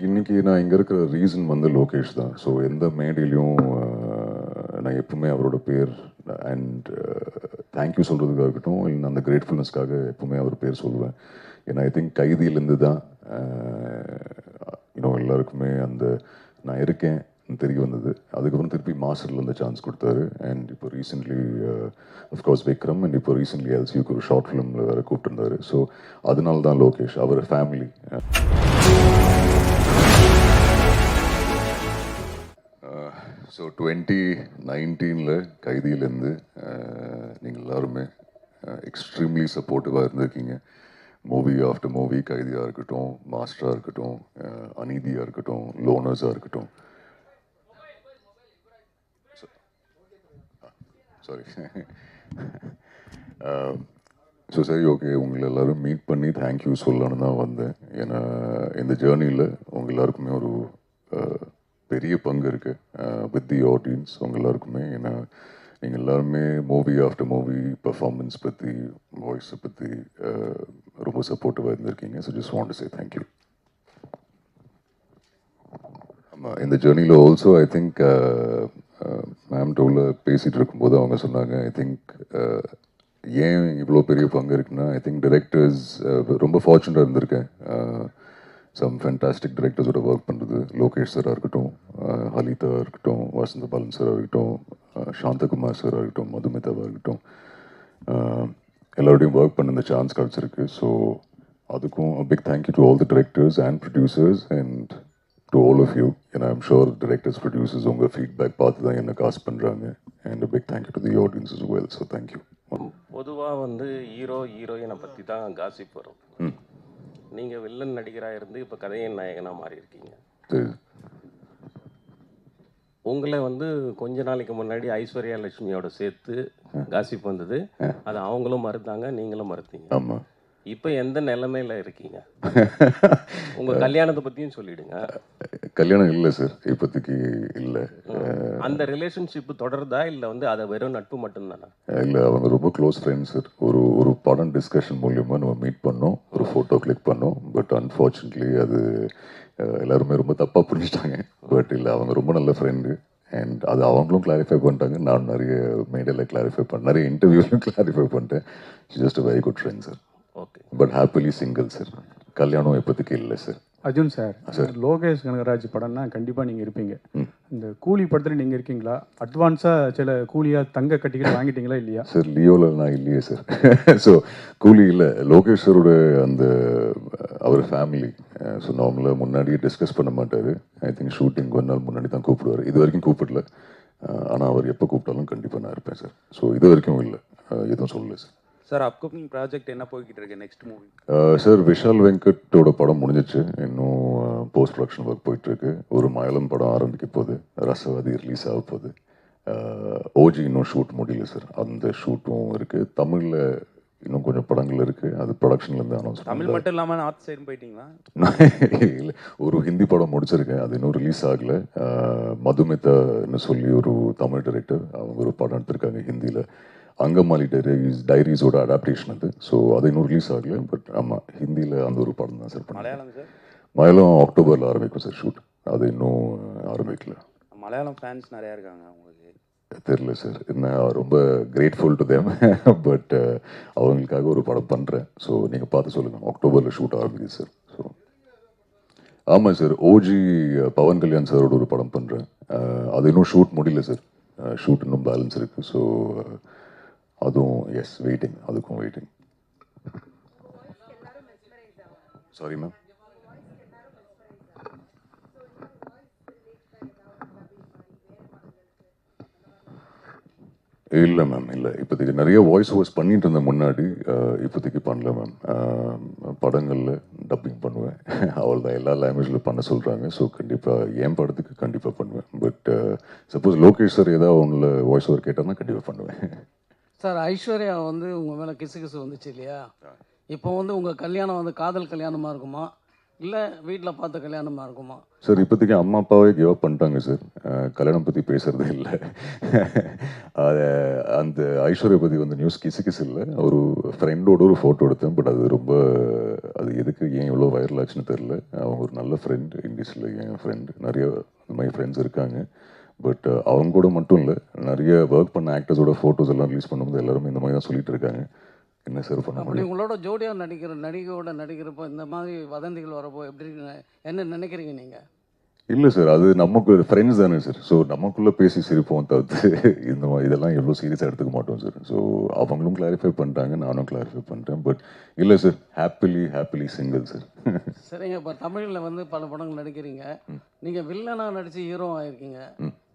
இன்னைக்கு நான் இங்கே இருக்கிற ரீசன் வந்து லோகேஷ் தான். ஸோ எந்த மேடையிலையும் நான் எப்பவுமே அவரோட பேர் அண்ட் தேங்க்யூ சொல்கிறதுக்காக இருக்கட்டும், இல்லை அந்த கிரேட்ஃபுல்னஸ்க்காக எப்பவுமே அவர் பேர் சொல்லுவேன். ஏன்னா ஐ திங்க் கைதியிலேருந்து தான் இன்னும் எல்லாருக்குமே அந்த நான் இருக்கேன் தெரிய வந்தது. அதுக்கப்புறம் திருப்பி மாஸ்டரில் இந்த சான்ஸ் கொடுத்தாரு. அண்ட் இப்போ ரீசெண்ட்லி அஃப்கோர்ஸ் விக்ரம், அண்ட் இப்போ ரீசெண்ட்லி எல்சியூக்கு ஒரு ஷார்ட் ஃபிலிமில் வேறு கூப்பிட்டுருந்தாரு. ஸோ அதனால தான் லோகேஷ் அவர் ஃபேமிலி. ஸோ 2019 கைதியிலேருந்து நீங்கள் எல்லாருமே எக்ஸ்ட்ரீம்லி சப்போர்ட்டிவாக இருந்திருக்கீங்க. மூவி ஆஃப்டர் மூவி, கைதியாக இருக்கட்டும், மாஸ்டராக இருக்கட்டும், அநீதியாக இருக்கட்டும், லோனர்ஸாக இருக்கட்டும். சாரி. ஸோ சரி, ஓகே, உங்களை எல்லோரும் மீட் பண்ணி தேங்க்யூ சொல்லணும்னு தான் வந்தேன். ஏன்னா இந்த ஜேர்னியில் உங்கள் எல்லாருக்குமே ஒரு பெரிய பங்கு இருக்குது வித் தி ஆடியன்ஸ். உங்கள் எல்லாருக்குமே. ஏன்னா நீங்கள் எல்லாருமே மூவி ஆஃப்டர் மூவி பர்ஃபார்மன்ஸ் பற்றி, வாய்ஸை பற்றி ரொம்ப சப்போர்ட்டிவாக இருந்திருக்கீங்க. So just want to say thank you. ஆமாம், இந்த ஜேர்னியில் ஆல்சோ ஐ திங்க் மேம் டோவில் பேசிகிட்டு இருக்கும்போது அவங்க சொன்னாங்க, ஐ திங்க் ஏன் இவ்வளோ பெரிய பங்கு இருக்குன்னா, ஐ திங்க் டிரெக்டர்ஸ் ரொம்ப ஃபார்ச்சுனேட்டாக இருந்திருக்கேன். சம் ஃபேண்டாஸ்டிக் டிரெக்டர்ஸோட ஒர்க் பண்ணுறது. லோகேஷ் சாராக இருக்கட்டும், ஹலிதாவாக இருக்கட்டும், வசந்த பாலன் சாராக இருக்கட்டும், சாந்தகுமார் சாராக இருக்கட்டும், மதுமிதாவாக இருக்கட்டும், எல்லாரோடையும் ஒர்க் பண்ண இந்த சான்ஸ் கிடச்சிருக்கு. ஸோ அதுக்கும் big thank you to all the directors and producers and to all of you. ஏன்னா ஐம் ஷோர் டிரெக்டர்ஸ், ப்ரொடியூசர்ஸ் உங்கள் ஃபீட்பேக் பார்த்து தான் என்ன காஸ்ட் பண்ணுறாங்க. And big thank you to the audience as well. So thank you. பொதுவாக வந்து ஹீரோயினை பற்றி தான் காசிப் வரும். நீங்கள் வில்லன் நடிகராக இருந்து இப்போ கதையின் நாயகனாக மாறி இருக்கீங்க. உங்களை வந்து கொஞ்ச நாளைக்கு முன்னாடி ஐஸ்வர்யா லட்சுமியோட சேர்த்து காசிப் வந்தது. அது அவங்களும் மறுத்தாங்க, நீங்களும் மறுத்தீங்க. ஆமாம். இப்போ எந்த நிலைமையில் இருக்கீங்க? உங்கள் கல்யாணத்தை பற்றியும் சொல்லிவிடுங்க. கல்யாணம் இல்லை சார், இப்போதைக்கு இல்லை. அந்த ரிலேஷன்ஷிப் தொடருதா இல்லை வந்து அதை வெறும் நட்பு மட்டும்தானா? இல்லை, அவங்க ரொம்ப க்ளோஸ் ஃப்ரெண்ட்ஸ் சார். ஒரு படம் டிஸ்கஷன் மூலியமாக நம்ம மீட் பண்ணோம், ஒரு ஃபோட்டோ கிளிக் பண்ணோம். பட் அன்ஃபார்ச்சுனேட்லி அது எல்லாருமே ரொம்ப தப்பாக புரிஞ்சிட்டாங்க. பட் இல்லை, அவங்க ரொம்ப நல்ல ஃப்ரெண்டு. அண்ட் அது அவங்களும் கிளாரிஃபை பண்ணிட்டாங்க. நான் நிறைய மேடையில் கிளாரிஃபை பண்ணேன், நிறைய இன்டர்வியூலையும் கிளாரிஃபை பண்ணிட்டேன். Just a very good friend sir. Okay. But happily single sir. கல்யாணம் இப்போதைக்கு இல்லை சார். அர்ஜுன் சார், லோகேஷ் கனகராஜ் படம்னா கண்டிப்பாக நீங்கள் இருப்பீங்க. இந்த கூலி படத்தில் நீங்கள் இருக்கீங்களா? அட்வான்ஸாக சில கூலியாக தங்க கட்டிக்கிட்டு வாங்கிட்டீங்களா இல்லையா? சார் லியோவில் நான் இல்லையே சார். ஸோ கூலி இல்லை. லோகேஷ் சரோட அந்த அவர் ஃபேமிலி. ஸோ நார்மலாக முன்னாடியே டிஸ்கஸ் பண்ண மாட்டார். ஐ திங்க் ஷூட்டிங் ஒரு நாள் முன்னாடி தான் கூப்பிடுவார். இது வரைக்கும் கூப்பிடல. ஆனால் அவர் எப்போ கூப்பிட்டாலும் கண்டிப்பாக நான் இருப்பேன் சார். ஸோ இது வரைக்கும் இல்லை, எதுவும் சொல்லலை சார். சார், அப்கமிங் ப்ராஜெக்ட் என்ன போய்கிட்டு இருக்கு? நெக்ஸ்ட் மூவி சார் விஷால் வெங்கட்டோட படம் முடிஞ்சிச்சு. இன்னும் போஸ்ட் ப்ரொடக்ஷன் ஒர்க் போயிட்டுருக்கு. ஒரு மலையாளம் படம் ஆரம்பிக்க போகுது, ரசவாதி ரிலீஸ் ஆக போகுது. ஓஜி இன்னும் ஷூட் முடியல சார், அந்த ஷூட்டும் இருக்குது. தமிழில் இன்னும் கொஞ்சம் படங்கள் இருக்குது, அது ப்ரொடக்ஷன்லேருந்து அனௌன்ஸ். தமிழ் மட்டும் இல்லாமல் நார்த் சைடு போயிட்டீங்களா? இல்லை, ஒரு ஹிந்தி படம் முடிச்சிருக்கேன், அது இன்னும் ரிலீஸ் ஆகலை. மதுமிதான்னு சொல்லி ஒரு தமிழ் டைரக்டர், அவங்க ஒரு படம் எடுத்திருக்காங்க ஹிந்தியில். அங்கமாலி டைரிஸோட அடாப்டேஷன் அது. ஸோ அது இன்னும் ரிலீஸ் ஆகலை. பட் ஆமாம், ஹிந்தியில் அந்த ஒரு படம் தான் சார் பண்ணேன். மலையாளம் சார்? மலையாளம் அக்டோபரில் ஆரம்பிக்கும் சார் ஷூட். அது இன்னும் ஆரம்பிக்கல. மலையாளம் ஃபேன்ஸ் நிறையா இருக்காங்க உங்களுக்கு? தெரில சார், நான் ரொம்ப கிரேட்ஃபுல் டு தேம். பட் அவங்களுக்காக ஒரு படம் பண்ணுறேன். ஸோ நீங்கள் பார்த்து சொல்லுங்கள். அக்டோபரில் ஷூட் ஆரம்பிக்குது சார். ஸோ ஆமாம் சார், ஓஜி பவன் கல்யாண் சாரோட ஒரு படம் பண்ணுறேன். அது இன்னும் ஷூட் முடியல சார். ஷூட் இன்னும் பேலன்ஸ் இருக்குது. ஸோ அதுவும் எஸ் வெயிட்டிங், அதுக்கும் வெயிட்டிங். Sorry ma'am. இல்லை மேம், இல்லை. இப்போதைக்கு நிறைய வாய்ஸ் ஓவர்ஸ் பண்ணிட்டு இருந்தேன் முன்னாடி. இப்போதைக்கு பண்ணல மேம். படங்களில் டப்பிங் பண்ணுவேன், அவள் தான் எல்லா லாங்குவேஜில் பண்ண சொல்கிறாங்க. ஸோ கண்டிப்பாக என் படத்துக்கு கண்டிப்பாக பண்ணுவேன். பட் சப்போஸ் லோகேஷ் சார் ஏதாவது ஒன்றில் வாய்ஸ் ஓவர் கேட்டால் கண்டிப்பாக பண்ணுவேன். சார், ஐஸ்வர்யா வந்து உங்கள் மேலே கிசு கிசு வந்துச்சு இல்லையா? இப்போ வந்து உங்கள் கல்யாணம் வந்து காதல் கல்யாணமாக இருக்குமா இல்லை வீட்டில் பார்த்த கல்யாணமாக இருக்குமா? சார் இப்போதைக்கு அம்மா அப்பாவே கிவ் அப் பண்ணிட்டாங்க சார். கல்யாணம் பற்றி பேசுறதே இல்லை. அது அந்த ஐஸ்வர்யா பற்றி வந்து நியூஸ் கிசு இல்லை. ஒரு ஃப்ரெண்டோட ஒரு ஃபோட்டோ எடுத்தேன். பட் அது ரொம்ப அது எதுக்கு ஏன் இவ்வளோ வைரல் ஆச்சுன்னு தெரில. அவங்க ஒரு நல்ல ஃப்ரெண்ட், இண்டஸ்ட்ரியில் என் ஃப்ரெண்ட், நிறைய இந்த மாதிரி ஃப்ரெண்ட்ஸ் இருக்காங்க. பட் அவங்க கூட மட்டும் இல்லை, நிறைய ஒர்க் பண்ண ஆக்டர்ஸோட ஃபோட்டோஸ் எல்லாம் ரிலீஸ் பண்ணும்போது எல்லாருமே இந்த மாதிரி தான் சொல்லிட்டு இருக்காங்க. என்ன சார் பண்ண அப்படி முடியும்? உங்களோட ஜோடியாக நடிகையோட நடிக்கிறப்போ இந்த மாதிரி வதந்திகள் வரப்போ எப்படி என்ன நினைக்கிறீங்க நீங்கள்? இல்லை சார், அது நமக்கு ஃப்ரெண்ட்ஸ் தானே சார். ஸோ நமக்குள்ளே பேசி சிரிப்போம் தவிர்த்து இந்த மாதிரி இதெல்லாம் எவ்வளோ சீரியஸாக எடுத்துக்க மாட்டோம் சார். ஸோ அவங்களும் கிளாரிஃபை பண்ணிட்டாங்க, நானும் கிளாரிஃபை பண்ணிட்டேன். பட் இல்லை சார், ஹாப்பிலி சிங்கிள் சார். சரிங்க, இப்போ தமிழில் வந்து பல படங்கள் நடிக்கிறீங்க. நீங்கள் வில்லனாக நடித்து ஹீரோ ஆகிருக்கீங்க.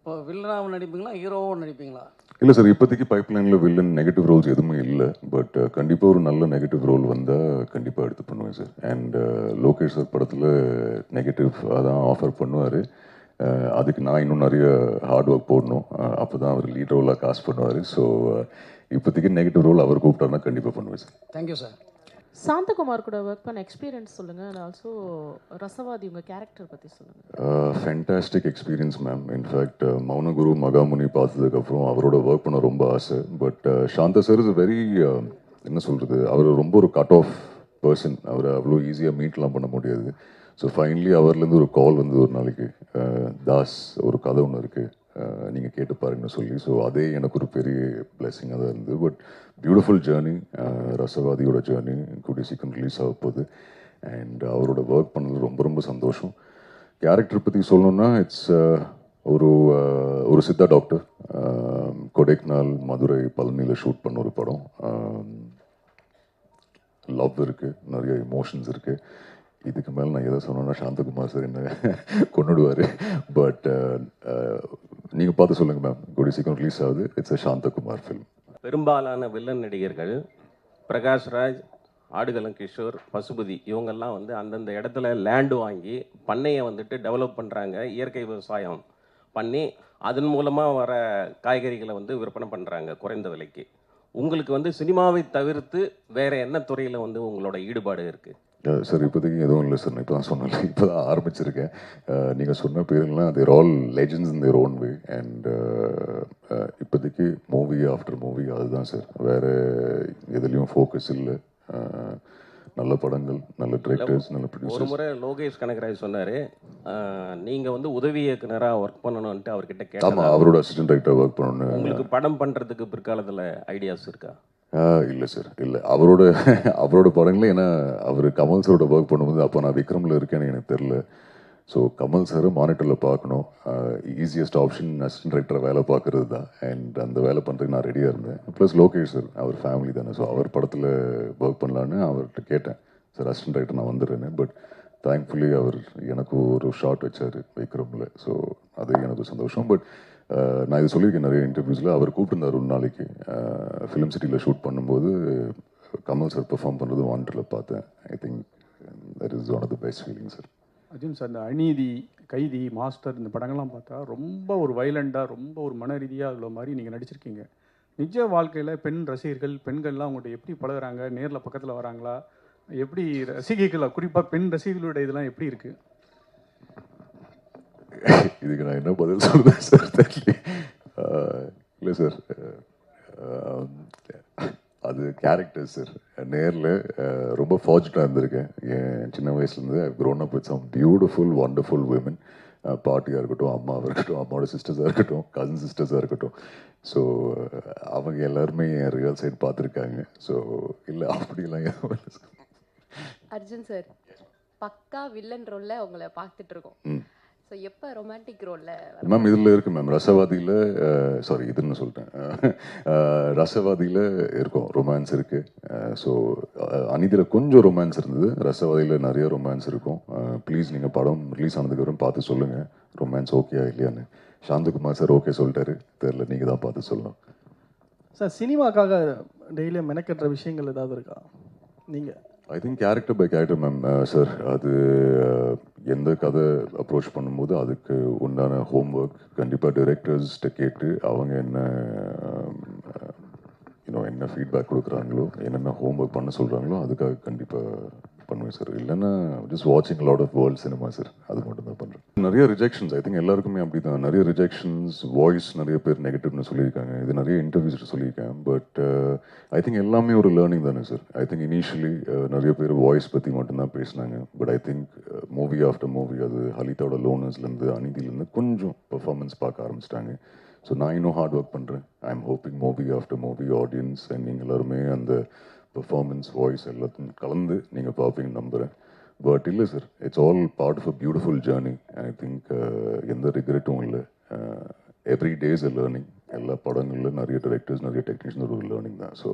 இப்போ வில்லனாகவும் நடிப்பீங்களா, ஹீரோவும் நடிப்பீங்களா? இல்லை சார், இப்போதைக்கு பைப்லைனில் வில்லன் நெகட்டிவ் ரோல்ஸ் எதுவுமே இல்லை. பட் கண்டிப்பாக ஒரு நல்ல நெகட்டிவ் ரோல் வந்தால் கண்டிப்பாக எடுத்து பண்ணுவேன் சார். அண்ட் லோகேஷ் சார் படத்தில் நெகட்டிவ் அதான் ஆஃபர் பண்ணுவார். அதுக்கு நான் இன்னும் நிறைய ஹார்ட் ஒர்க் போடணும். அப்போ தான் அவர் லீட் ரோலாக காஸ்ட் பண்ணுவார். ஸோ இப்போதைக்கு நெகட்டிவ் ரோல் அவர் கூப்பிட்டாருன்னா கண்டிப்பாக பண்ணுவேன் சார். Thank you sir. சாந்தகுமார் கூட ஒர்க் பண்ண எக்ஸ்பீரியன்ஸ் சொல்லுங்கள். அண்ட் ஆல்சோ ரசவாதி உங்கள் கேரக்டர் பற்றி சொல்லுங்கள். Fantastic experience ma'am. In fact Mounaguru Magamuni பார்த்ததுக்கப்புறம் அவரோட ஒர்க் பண்ண ரொம்ப ஆசை. But Santha sir is very என்ன சொல்கிறது, அவர் ரொம்ப ஒரு கட் ஆஃப் பர்சன். அவர் அவ்வளோ ஈஸியாக மீட்லாம் பண்ண முடியாது. ஸோ ஃபைனலி அவர்லேருந்து ஒரு கால் வந்து ஒரு நாளைக்கு, தாஸ் ஒரு கதை ஒன்று இருக்குது, நீங்கள் கேட்டு பாருங்கன்னு சொல்லி. ஸோ அதே எனக்கு ஒரு பெரிய பிளெஸிங்காக தான் இருந்தது. பட் பியூட்டிஃபுல் ஜேர்னி, ரசவாதியோட ஜேர்னி கூடிய சீக்கிரம் ரிலீஸ் ஆக போகுது. அண்ட் அவரோட ஒர்க் பண்ணது ரொம்ப ரொம்ப சந்தோஷம். கேரக்டர் பற்றி சொல்லணுன்னா இட்ஸ் ஒரு சித்தா டாக்டர், கொடைக்கானல், மதுரை, பழனியில் ஷூட் பண்ண ஒரு படம். லவ் இருக்குது, நிறைய எமோஷன்ஸ் இருக்குது. இதுக்கு மேலே நான் எதை சொன்னேன்னா சாந்தகுமார் சார் என்ன கொண்டுடுவார். பட் நீங்கள் பார்த்து சொல்லுங்கள் மேம், கூடிய சீக்கிரம் ரிலீஸ் ஆகுது. It's a Santhakumar film. பெரும்பாலான வில்லன் நடிகர்கள் பிரகாஷ்ராஜ், ஆடுகளம் கிஷோர், பசுபதி இவங்கெல்லாம் வந்து அந்தந்த இடத்துல லேண்டு வாங்கி பண்ணையை வந்துட்டு டெவலப் பண்ணுறாங்க. இயற்கை விவசாயம் பண்ணி அதன் மூலமாக வர காய்கறிகளை வந்து விற்பனை பண்ணுறாங்க குறைந்த விலைக்கு. உங்களுக்கு வந்து சினிமாவை தவிர்த்து வேறு என்ன துறையில் வந்து உங்களோட ஈடுபாடு இருக்குது? சார் இப்போதைக்கு எதுவும் இல்லை சார். நான் இப்போ தான் சொன்னேன், இப்போ தான் ஆரம்பிச்சிருக்கேன். நீங்கள் சொன்ன பேருங்களாம் there all legends in their own way. And இப்போதைக்கு மூவி ஆஃப்டர் மூவி அதுதான் சார். வேறு எதுலேயும் ஃபோக்கஸ் இல்லை. நல்ல படங்கள், நல்ல டிரெக்டர்ஸ், நல்ல ஒரு ப்ரொடியூசர்ஸ். முறை லோகேஷ் கனகராஜ் சொன்னார், நீங்கள் வந்து உதவி இயக்குனராக ஒர்க் பண்ணணுன்ட்டு அவர்கிட்ட ஆமாம், கேட்டால் அவரோட அசிஸ்டன்ட் டைரக்டர் ஒர்க் பண்ணணுன்னு. உங்களுக்கு படம் பண்ணுறதுக்கு பிற்காலத்தில் ஐடியாஸ் இருக்கா? இல்லை சார், இல்லை. அவரோட படங்களே, ஏன்னா அவர் கமல் சாரோட ஒர்க் பண்ணும்போது அப்போ நான் விக்ரமில் இருக்கேன்னு எனக்கு தெரில. ஸோ கமல் சார் மானிட்டரில் பார்க்கணும். ஈஸியஸ்ட் ஆப்ஷன் அசிஸ்டன்ட் டைரக்டரை வேலை பார்க்குறது தான். அண்ட் அந்த வேலை பண்ணுறதுக்கு நான் ரெடியாக இருந்தேன். ப்ளஸ் லோகேஷ் சார் அவர் ஃபேமிலி தானே. ஸோ அவர் படத்தில் ஒர்க் பண்ணலான்னு அவர்கிட்ட கேட்டேன். சார் அசிஸ்டன்ட் டைரக்டர் நான் வந்துடுறேன்னு. பட் தேங்க்ஃபுல்லி அவர் எனக்கு ஒரு ஷாட் வச்சார் விக்ரமில். ஸோ அது எனக்கு சந்தோஷம். பட் நான் இது சொல்லியிருக்கேன் நிறைய இன்டர்வியூஸில். அவர் கூப்பிட்டுருந்தார் ஒரு நாளைக்கு ஃபிலிம் சிட்டியில் ஷூட் பண்ணும்போது கமல் சார் பெர்ஃபார்ம் பண்ணுறது வாண்டரில் பார்த்தேன். I think that is one of the best feeling sir. Arjun sir, இந்த அநீதி, கைதி, மாஸ்டர் இந்த படங்கள்லாம் பார்த்தா ரொம்ப ஒரு வைலண்டாக, ரொம்ப ஒரு மன ரீதியாக உள்ள மாதிரி நீங்கள் நடிச்சிருக்கீங்க. நிஜ வாழ்க்கையில் பெண் ரசிகர்கள், பெண்கள்லாம் உங்கள்கிட்ட எப்படி பழகுறாங்க? நேரில் பக்கத்தில் வராங்களா? எப்படி ரசிகைகள், குறிப்பாக பெண் ரசிகர்களோட இதெல்லாம் எப்படி இருக்குது? இதுக்கு நான் என்ன பதில் சொல்லுவேன் சார் தெரியல. இல்லை சார், அது கேரக்டர் சார். நேரில் ரொம்ப ஃபார்ச்சுனாக இருந்திருக்கேன். என் சின்ன வயசுலேருந்து I grown up with some beautiful wonderful women. பாட்டியாக இருக்கட்டும், அம்மாவாக இருக்கட்டும், அம்மாவோட சிஸ்டர்ஸாக இருக்கட்டும், கசின் சிஸ்டர்ஸாக இருக்கட்டும். ஸோ அவங்க எல்லாருமே என் ரியல் சைட் பார்த்துருக்காங்க. ஸோ இல்லை அப்படிலாம் எதுவும் இல்லை சார். அர்ஜுன் சார், பக்கா வில்லன் ரோல்ல உங்களை பார்த்துட்டு இருக்கோம். ஸோ எப்போ ரொமான்டிக் ரோலில் மேம் இதில் இருக்குது மேம். ரசவாதியில், சாரி இதுன்னு சொல்லிட்டேன், ரசவாதியில் இருக்கும், ரொமான்ஸ் இருக்குது. ஸோ அநீதியில் கொஞ்சம் ரொமான்ஸ் இருந்தது, ரசவாதியில் நிறைய ரொமான்ஸ் இருக்கும். ப்ளீஸ் நீங்கள் படம் ரிலீஸ் ஆனதுக்கப்புறம் பார்த்து சொல்லுங்கள் ரொமான்ஸ் ஓகேயா இல்லையான்னு. சாந்தகுமார் சார் ஓகே சொல்லிட்டாரு, தெரில, நீங்கள் தான் பார்த்து சொல்லணும். சார், சினிமாக்காக டெய்லியும் மெனக்கட்டுற விஷயங்கள் ஏதாவது இருக்கா நீங்கள்? I think character by character ma'am sir. அது எந்த கதை அப்ரோச் பண்ணும்போது அதுக்கு உண்டான ஹோம் ஒர்க் கண்டிப்பாக டிரெக்டர்ஸ்கிட்ட கேட்டு அவங்க என்ன ஃபீட்பேக் கொடுக்குறாங்களோ, என்னென்ன ஹோம் ஒர்க் பண்ண சொல்கிறாங்களோ அதுக்காக கண்டிப்பாக பண்ணுவேன் சார். இல்லைன்னா ஜஸ்ட் வாட்சிங் lot of world cinema sir, அது மட்டும் தான் பண்ணுறேன். நிறைய ரிஜெக்ஷன்ஸ், ஐ திங்க் எல்லாருக்குமே அப்படி தான். நிறைய ரிஜெக்ஷன்ஸ், வாய்ஸ் நிறைய பேர் நெகட்டிவ்னு சொல்லியிருக்காங்க, இது நிறைய இன்டர்வியூஸ் சொல்லியிருக்கேன். பட் ஐ திங்க் எல்லாமே ஒரு லேர்னிங் தானே சார். ஐ திங்க் இனிஷியலி நிறைய பேர் வாய்ஸ் பற்றி மட்டும்தான் பேசினாங்க. But I think movie after movie, அது ஹலிதாவோட லோனர்ஸ்லேருந்து அநீதியிலேருந்து கொஞ்சம் பெர்ஃபார்மன்ஸ் பார்க்க ஆரம்பிச்சிட்டாங்க. ஸோ நான் இன்னும் ஹார்ட் ஒர்க் பண்ணுறேன். ஐ am hoping movie after movie audience and நீங்கள் எல்லாருமே அந்த பெர்ஃபார்மன்ஸ், வாய்ஸ் எல்லாத்தையும் கலந்து நீங்கள் பார்ப்பீங்கன்னு நம்புகிறேன். பட் இல்லை sir, it's all part of a beautiful journey. I think எந்த ரிக்ரெட்டும் இல்லை. Every day's a learning. எல்லா படங்களில் நிறைய டைரக்டர்ஸ், நிறைய டெக்னீஷியன் ஒரு லேர்னிங் தான். So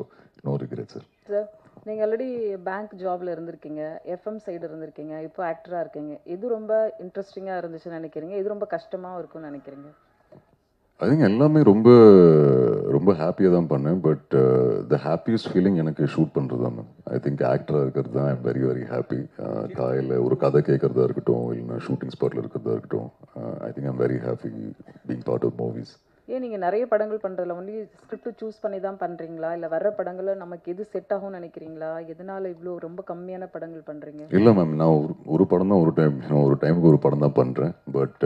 no regret sir. Sir, நீங்கள் ஆல்ரெடி பேங்க் ஜாபில் இருந்திருக்கீங்க, எஃப்எம் சைடு இருந்திருக்கீங்க, இப்போ ஆக்டராக இருக்கீங்க. இது ரொம்ப இன்ட்ரெஸ்டிங்காக இருந்துச்சுன்னு நினைக்கிறீங்க? இது ரொம்ப கஷ்டமாகவும் இருக்கும்னு நினைக்கிறீங்க? ஐ திங்க் எல்லாமே ரொம்ப ரொம்ப ஹாப்பியாக தான் பண்ணேன். பட் த ஹாப்பியஸ்ட் ஃபீலிங் எனக்கு ஷூட் பண்ணுறது தான் மேம். ஐ திங்க் ஆக்டராக இருக்கிறது தான் ஐம் வெரி வெரி ஹாப்பி. காலையில் ஒரு கதை கேட்குறதா இருக்கட்டும், இல்லைன்னா ஷூட்டிங் ஸ்பாட்டில் இருக்கிறதா இருக்கட்டும், I think I'm very happy being part of movies. ஏன் நீங்கள் நிறைய படங்கள் பண்ணுறதுல ஒன்லி ஸ்கிரிப்ட் சூஸ் பண்ணி தான் பண்ணுறீங்களா, இல்லை வர்ற படங்களை நமக்கு எது செட் ஆகும்னு நினைக்கிறீங்களா? எதனால இவ்வளோ ரொம்ப கம்மியான படங்கள் பண்ணுறீங்க? இல்லை மேம், நான் ஒரு படம் தான் ஒரு டைமுக்கு ஒரு படம் தான் பண்ணுறேன். பட்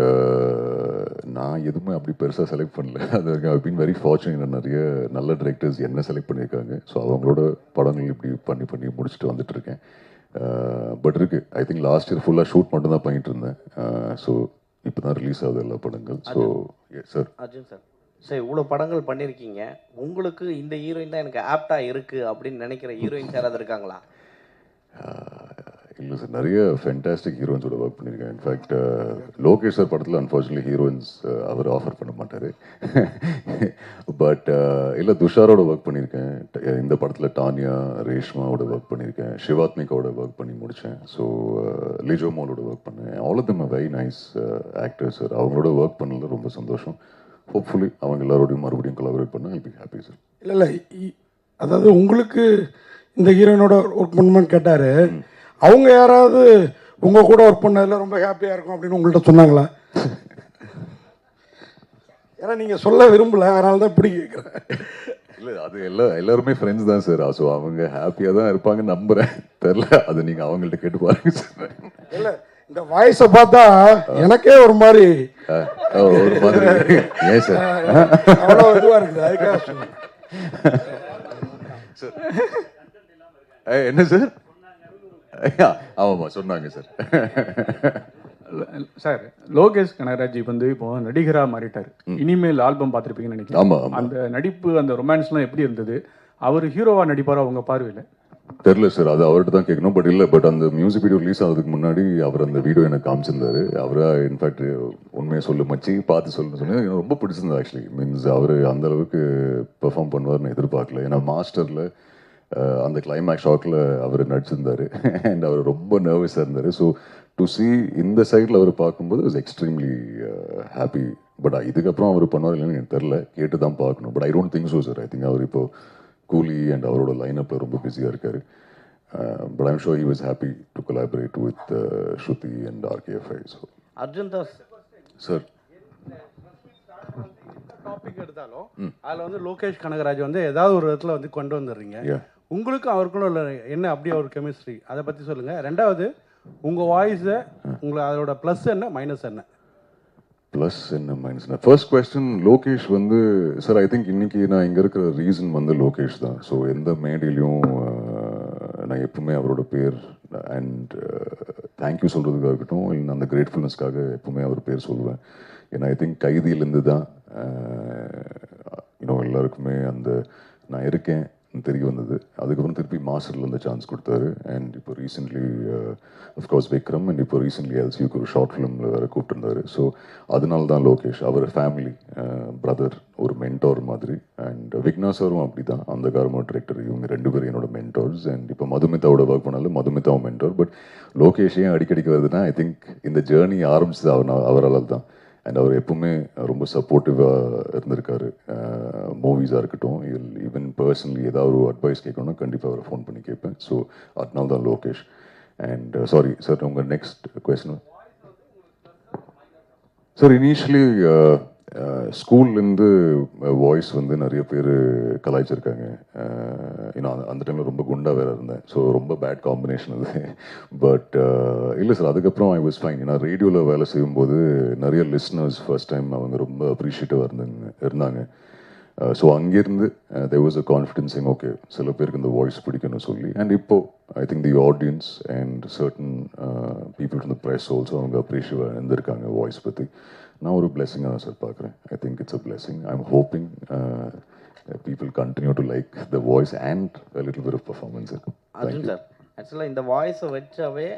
நான் எதுவுமே அப்படி பெருசாக செலக்ட் பண்ணல. அது வரைக்கும் ஐ பீன் வெரி ஃபார்ச்சுனேட். நிறைய நல்ல டிரெக்டர்ஸ் என்ன செலக்ட் பண்ணியிருக்காங்க. ஸோ அவங்களோட படங்கள் இப்படி பண்ணி முடிச்சுட்டு வந்துட்டு இருக்கேன். பட் இருக்குது, ஐ திங்க் லாஸ்ட் இயர் ஃபுல்லாக ஷூட் மட்டும் தான் பண்ணிட்டு இருந்தேன். ஸோ இப்போ தான் ரிலீஸ் ஆகுது எல்லா படங்கள். So sir Arjun sir, sir இவ்வளோ படங்கள் பண்ணியிருக்கீங்க, உங்களுக்கு இந்த ஹீரோயின் தான் எனக்கு ஆப்டாக இருக்குது அப்படின்னு நினைக்கிற ஹீரோயின்ஸ் யாராவது இருக்காங்களா? இல்லை சார், நிறைய ஃபென்டாஸ்டிக் ஹீரோயின்ஸோட ஒர்க் பண்ணியிருக்கேன். இன்ஃபேக்ட் லோகேஷ் சார் படத்தில் அன்ஃபார்ச்சுனேட்லி ஹீரோயின்ஸ் அவர் ஆஃபர் பண்ண மாட்டார். பட் இல்லை, துஷாரோட ஒர்க் பண்ணியிருக்கேன். இந்த படத்தில் டானியா, ரேஷ்மாவோட ஒர்க் பண்ணியிருக்கேன். சிவாத்மிகாவோட ஒர்க் பண்ணி முடித்தேன். ஸோ லிஜோமோலோட ஒர்க் பண்ணேன். All of them very nice actors sir. அவங்களோட ஒர்க் பண்ணல ரொம்ப சந்தோஷம். ஹோப்ஃபுல்லி அவங்க எல்லாரோடையும் மறுபடியும் கொலாபரேட் பண்ண ஐ பி ஹாப்பி சார். இல்லை அதாவது உங்களுக்கு இந்த ஹீரோயினோட ஒர்க் பண்ணணும்னு கேட்டார். அவங்க யாராவது உங்கள் கூட ஒர்க் பண்ணதில் ரொம்ப ஹாப்பியாக இருக்கும் அப்படின்னு உங்கள்கிட்ட சொன்னாங்களா? ஏன்னா நீங்கள் சொல்ல விரும்பல, அதனால தான் இப்படி கேட்குறேன். இல்லை, அது எல்லாருமே ஃப்ரெண்ட்ஸ் தான் சார். ஸோ அவங்க ஹாப்பியாக தான் இருப்பாங்கன்னு நம்புகிறேன். தெரில, அது நீங்கள் அவங்கள்ட்ட கேட்டு பாருங்க சார். இல்லை, இந்த வாய்ஸை பார்த்தா எனக்கே ஒரு மாதிரி ஏன் சார் அவ்வளோ இதுவாக இருக்குது. அதுக்காக சொன்னேன். என்ன சார்? ஆமாம்மா சொன்னாங்க சார். சார், லோகேஷ் கனகராஜ் வந்து இப்போ நடிகராக மாறிட்டார். இனிமேல் ஆல்பம் பார்த்துருப்பீங்கன்னு நினைக்கிறேன். ஆமாம். அந்த நடிப்பு, அந்த ரொமான்ஸ்லாம் எப்படி இருந்தது? அவர் ஹீரோவாக நடிப்பாரா உங்கள் பார்வையில்? தெரில சார், அது அவர்கிட்ட தான் கேட்கணும். பட் அந்த மியூசிக் வீடியோ ரிலீஸ் ஆகிறதுக்கு முன்னாடி அவர் அந்த வீடியோ எனக்கு காமிச்சிருந்தாரு. அவராக இன்ஃபேக்ட் உண்மையை சொல்லு மச்சி, பார்த்து சொல்லுன்னு சொன்னேன். எனக்கு ரொம்ப பிடிச்சிருந்தது ஆக்சுவலி. மீன்ஸ் அவர் அந்த அளவுக்கு பெர்ஃபார்ம் பண்ணுவார்னு எதிர்பார்க்கல. ஏன்னா மாஸ்டரில் அந்த கிளைமேக்ஸ் ஷாட்டில் அவர் நடிச்சிருந்தார். அண்ட் அவர் ரொம்ப நர்வஸாக இருந்தார். ஸோ டு சி இந்த சைடில் அவர் பார்க்கும்போது வாஸ் எக்ஸ்ட்ரீம்லி ஹாப்பி. பட் இதுக்கப்புறம் அவர் பண்ணுவார் இல்லைன்னு எனக்கு தெரில, கேட்டு தான் பார்க்கணும். But I don't think so sir. I think அவர் இப்போ கூலி அண்ட் அவரோட லைனப்பில் ரொம்ப பிஸியாக இருக்கார். But I'm sure he was happy to collaborate with Shruti and RKFI. So Arjun Das sir, topic எடுத்தாலும் அதில் வந்து லோகேஷ் கனகராஜ் வந்து ஏதாவது ஒரு இடத்துல வந்து கொண்டு வந்துடுறீங்க. உங்களுக்கும் அவருக்குள்ள உள்ள என்ன அப்படியே ஒரு கெமிஸ்ட்ரி, அதை பற்றி சொல்லுங்கள். ரெண்டாவது, உங்கள் வாய்ஸை உங்களை அதோட ப்ளஸ் என்ன, மைனஸ் என்ன? ப்ளஸ் என்ன, மைனஸ் என்ன? ஃபர்ஸ்ட் கொஸ்டின், லோகேஷ் வந்து சார் ஐ திங்க் இன்னைக்கு நான் இங்கே இருக்கிற ரீசன் வந்து லோகேஷ் தான். ஸோ எந்த மேடையிலையும் நான் எப்பவுமே அவரோட பேர் அண்ட் தேங்க்யூ சொல்கிறதுக்காக இருக்கட்டும், இல்லை அந்த கிரேட்ஃபுல்னஸ்க்காக எப்பவுமே அவர் பேர் சொல்லுவேன். ஏன்னா ஐ திங்க் கைதியிலேருந்து தான் இன்னும் எல்லாருக்குமே அந்த நான் இருக்கேன் தெரிய வந்தது. அதுக்கப்புறம் திருப்பி மாஸ்டரில் அந்த சான்ஸ் கொடுத்தாரு. அண்ட் இப்போ ரீசெண்ட்லி அஃப்கோர்ஸ் விக்ரம், அண்ட் இப்போ ரீசெண்ட்லி எல்சியூக்கு ஒரு ஷார்ட் ஃபிலிமில் வேறு கூப்பிட்டுருந்தாரு. ஸோ அதனால தான் லோகேஷ் அவர் ஃபேமிலி பிரதர், ஒரு மென்டோர் மாதிரி. அண்ட் விக்னா சாரும் அப்படி தான், அந்த கார்மெண்ட் டிரெக்டர். இவங்க 2 பேரும் என்னோட மென்டோர்ஸ். அண்ட் இப்போ மதுமிதாவோட ஒர்க் பண்ணாலும் மதுமிதாவும் மென்டோர். பட் லோகேஷ் ஏன் அடிக்கடிக்கு வருதுன்னா ஐ திங்க் இந்த ஜேர்னி ஆரம்பிச்சது அவரால் தான். அண்ட் அவர் எப்பவுமே ரொம்ப சப்போர்ட்டிவாக இருந்திருக்காரு. மூவிஸாக இருக்கட்டும், ஈவன் பர்சனலி ஏதாவது ஒரு அட்வைஸ் கேட்கணும்னா கண்டிப்பாக அவரை ஃபோன் பண்ணி கேட்பேன். ஸோ அதனால தான் லோகேஷ். அண்ட் சாரி சார், உங்கள் நெக்ஸ்ட் கொஸ்டின் சார். இனிஷியலி ஸ்கூல்லேருந்து வாய்ஸ் வந்து நிறைய பேர் கலாய்ச்சிருக்காங்க. ஏன்னா அந்த டைமில் ரொம்ப குண்டாக வேறு இருந்தேன். ஸோ ரொம்ப பேட் காம்பினேஷன் அது. பட் இல்லை சார், அதுக்கப்புறம் ஐ வாஸ் ஃபைன். ஏன்னா ரேடியோவில் வேலை செய்யும்போது நிறைய லிஸ்னர்ஸ் ஃபர்ஸ்ட் டைம் அவங்க ரொம்ப அப்ரிஷியேட்டிவாக இருந்தாங்க. ஸோ அங்கேருந்து தேர் வாஸ் அ கான்ஃபிடென்ஸிங், ஓகே சில பேருக்கு இந்த வாய்ஸ் பிடிக்கும்னு சொல்லி. அண்ட் இப்போது I think the audience and certain people from the press also அவங்க அப்ரிஷியேட்டிவாக இருந்திருக்காங்க வாய்ஸ் பற்றி. நான் ஒரு பிளெஸிங்காக தான் சார் பார்க்குறேன். I think it's a blessing. I am hoping people continue to like the voice and a little bit of performance. Arjun sir, ஆக்சுவலாக இந்த வாய்ஸை வச்சாவே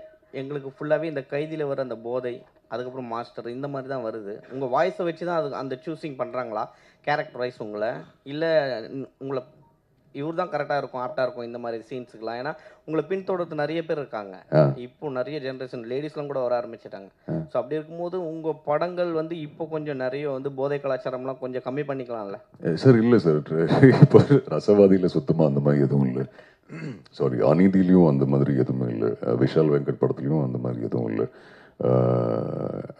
எங்களுக்கு ஃபுல்லாகவே இந்த கைதியில் வர அந்த போதை, அதுக்கப்புறம் மாஸ்டர், இந்த மாதிரி தான் வருது. உங்கள் வாய்ஸை வச்சு தான் அது அந்த சூஸிங் பண்ணுறாங்களா கேரக்டர் வைஸ் உங்களை, இல்லை உங்களை இவர் தான் கரெக்டாக இருக்கும், ஆப்டாக இருக்கும் இந்த மாதிரி சீன்ஸுக்கெலாம்? ஏன்னா உங்களை பின்தொடர்ந்து நிறைய பேர் இருக்காங்க. இப்போ நிறைய ஜென்ரேஷன் லேடிஸ்லாம் கூட வர ஆரம்பிச்சிட்டாங்க. ஸோ அப்படி இருக்கும்போது உங்கள் படங்கள் வந்து இப்போ கொஞ்சம் நிறைய வந்து போதை கலாச்சாரம்லாம் கொஞ்சம் கம்மி பண்ணிக்கலாம்ல சார்? இல்லை சார், இப்போ ரசவாதியில் சுத்தமாக அந்த மாதிரி எதுவும் இல்லை. சாரி, அநீதியிலையும் அந்த மாதிரி எதுவுமே இல்லை. விஷால் வெங்கட் படத்துலையும் அந்த மாதிரி எதுவும் இல்லை.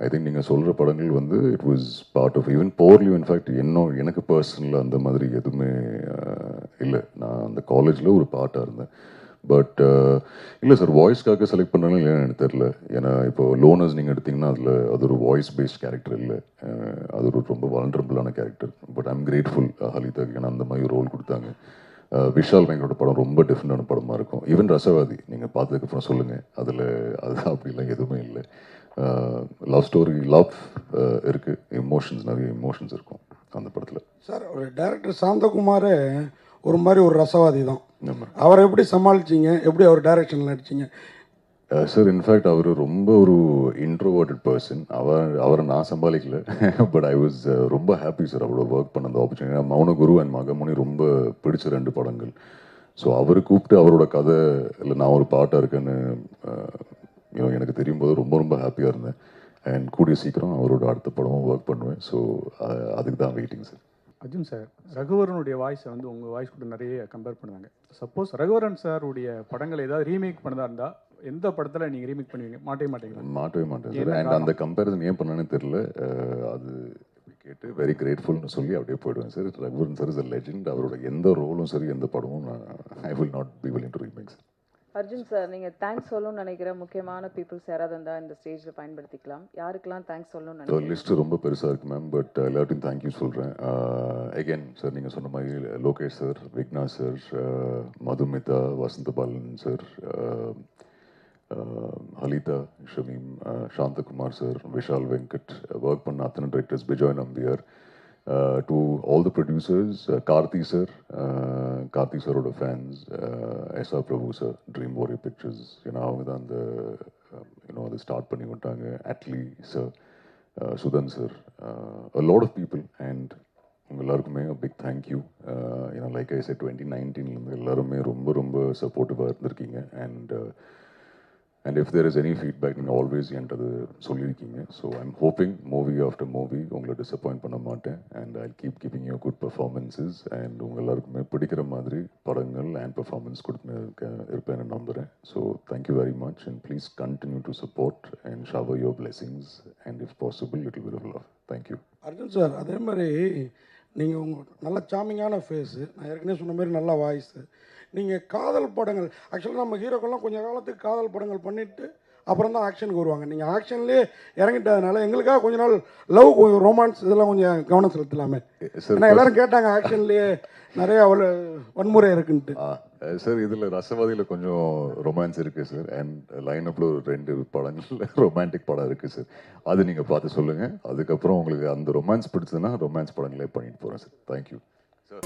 ஐ திங்க் நீங்கள் சொல்கிற படங்கள் வந்து it was part of even போர்லியும். இன்ஃபேக்ட் எனக்கு பர்சனலாக அந்த மாதிரி எதுவுமே இல்லை. நான் அந்த காலேஜில் ஒரு பார்ட்டாக இருந்தேன். பட் இல்லை சார், வாய்ஸ்க்காக செலக்ட் பண்ணாலும் இல்லைன்னு எனக்கு தெரில. ஏன்னா இப்போ லோனர்ஸ் நீங்கள் எடுத்திங்கன்னா அது ஒரு வாய்ஸ் பேஸ்ட் கேரக்டர் இல்லை, அது ஒரு ரொம்ப வல்னரபிளான character. But I am grateful ஹலிதாக்கு, ஏன்னா அந்த மாதிரி ரோல் கொடுத்தாங்க. விஷால் வெங்கடோட படம் ரொம்ப டிஃப்ரெண்டான படமாக இருக்கும். ஈவன் ரசவாதி நீங்கள் பார்த்ததுக்கப்புறம் சொல்லுங்கள், அதில் அதுதான் அப்படிலாம் எதுவுமே இல்லை. லவ் ஸ்டோரி, லவ் இருக்குது, எமோஷன்ஸ், நிறைய எமோஷன்ஸ் இருக்கும் அந்த படத்தில். சார், ஒரு டைரக்டர் சாந்தகுமார் ஒரு மாதிரி ஒரு ரசவாதி தான். அவரை எப்படி சமாளிச்சிங்க? எப்படி அவர் டைரக்ஷனில் நடிச்சிங்க? சார், இன்ஃபேக்ட் அவர் ரொம்ப ஒரு இன்ட்ரோவர்டட் பர்சன். அவரை நான் சமாளிக்கல. பட் ஐ வாஸ் ரொம்ப ஹாப்பி சார் அவரோட ஒர்க் பண்ண அந்த ஆப்பர்ச்சுனிட்டி. மௌனகுரு அண்ட் மகமுனி ரொம்ப பிடிச்ச 2 படங்கள். ஸோ அவர் கூப்பிட்டு அவரோட கதை இல்லை நான் ஒரு பாட்டாக இருக்கேன்னு எனக்கு தெரியும் போது ரொம்ப ரொம்ப ஹாப்பியாக இருந்தேன். அண்ட் கூடிய சீக்கிரம் அவரோட அடுத்த படமும் ஒர்க் பண்ணுவேன். ஸோ அதுக்கு தான் வெயிட்டிங் சார். அர்ஜுன் சார், ரகுவரனுடைய வாய்ஸை வந்து உங்கள் வாய்ஸ் கூட நிறைய கம்பேர் பண்ணுவாங்க. சப்போஸ் ரகுவரன் சாருடைய படங்களை ஏதாவது ரீமேக் பண்ணதா இருந்தால் எந்த படத்தில் நீங்கள் ரீமேக் பண்ணுவீங்க? மாட்டவே மாட்டேன் சார். அண்ட் அந்த கம்பேரிசன் ஏன் பண்ணானே தெரில. அது கேட்டு வெரி கிரேட்ஃபுல்னு சொல்லி அப்படியே போயிடுவேன் sir. Raghuvaran sir is a legend. அவரோட எந்த ரோலும் சரி, எந்த படமும் I will not be willing to remake sir. Arjun sir, நீங்கள் தேங்க்ஸ் சொல்லணும்னு நினைக்கிற முக்கியமான பீப்புள்ஸ் யாராவது இருந்தால் இந்த ஸ்டேஜில் பயன்படுத்திக்கலாம். யாருக்கெல்லாம் தேங்க்ஸ் சொல்லணும்னு நினைக்கிறேன்? லிஸ்ட்டு ரொம்ப பெருசாக இருக்குது மேம். பட் எல்லாத்தையும் தேங்க்யூ சொல்கிறேன். அகெயின் சார், நீங்கள் சொன்ன மாதிரி Lokesh sir, Vigna sir, Madhumitha, Vasantha Balan sir, Halitha, Shameem, Santhakumar sir, Vishal Venkat, work பண்ண அத்தனை directors, Bejoy Nambiar, to all the producers, Karthi sir, Karthi saroda fans, S.R. Prabhu sir, Dream Warrior Pictures, அவங்க தான் அந்த அதை ஸ்டார்ட் பண்ணி விட்டாங்க. Atlee sir, Sudhan sir, a lot of people. and உங்க எல்லாருக்குமே a big thank you. Like I said 2019 எல்லாருமே ரொம்ப ரொம்ப சப்போர்ட்டிவாக இருந்திருக்கீங்க. And if there is any feedback, நீங்கள் ஆல்வேஸ் என்கிட்ட அது சொல்லியிருக்கீங்க. So I am hoping movie after movie உங்களை டிசப்பாயிண்ட் பண்ண மாட்டேன். And I keep giving you good performances. And உங்கள் எல்லாருக்குமே பிடிக்கிற மாதிரி படங்கள் அண்ட் பர்ஃபார்மன்ஸ் இருப்பேன்னு நம்புகிறேன். So thank you very much. And please continue to support and shower your blessings and if possible little bit of love. Thank you. Arjun sir, அதே மாதிரி நீங்கள் உங்கள் நல்ல சாமிங்கான ஃபேஸு, நான் ஏற்கனவே சொன்ன மாதிரி நல்ல வாய்ஸு. நீங்கள் காதல் படங்கள், ஆக்சுவலாக நம்ம ஹீரோக்கெல்லாம் கொஞ்சம் காலத்துக்கு காதல் படங்கள் பண்ணிவிட்டு அப்புறம் தான் ஆக்ஷனுக்கு வருவாங்க. நீங்கள் ஆக்ஷன்லேயே இறங்கிட்டதுனால எங்களுக்காக கொஞ்ச நாள் லவ், கொஞ்சம் ரொமான்ஸ் இதெல்லாம் கொஞ்சம் கவனம் செலுத்தலாமே. ஏன்னா எல்லாரும் கேட்டாங்க ஆக்ஷன்லேயே நிறைய அவ்வளோ வன்முறை இருக்குன்ட்டு. சார், இதில் ரசவாதியில் கொஞ்சம் ரொமான்ஸ் இருக்குது சார். அண்ட் லைனப்பில் ஒரு 2 படங்கள் ரொமான்டிக் படம் இருக்குது சார். அது நீங்கள் பார்த்து சொல்லுங்கள். அதுக்கப்புறம் உங்களுக்கு அந்த ரொமான்ஸ் பிடிச்சதுன்னா ரொமான்ஸ் படங்களே பண்ணிட்டு போகிறேன் சார். Thank you sir.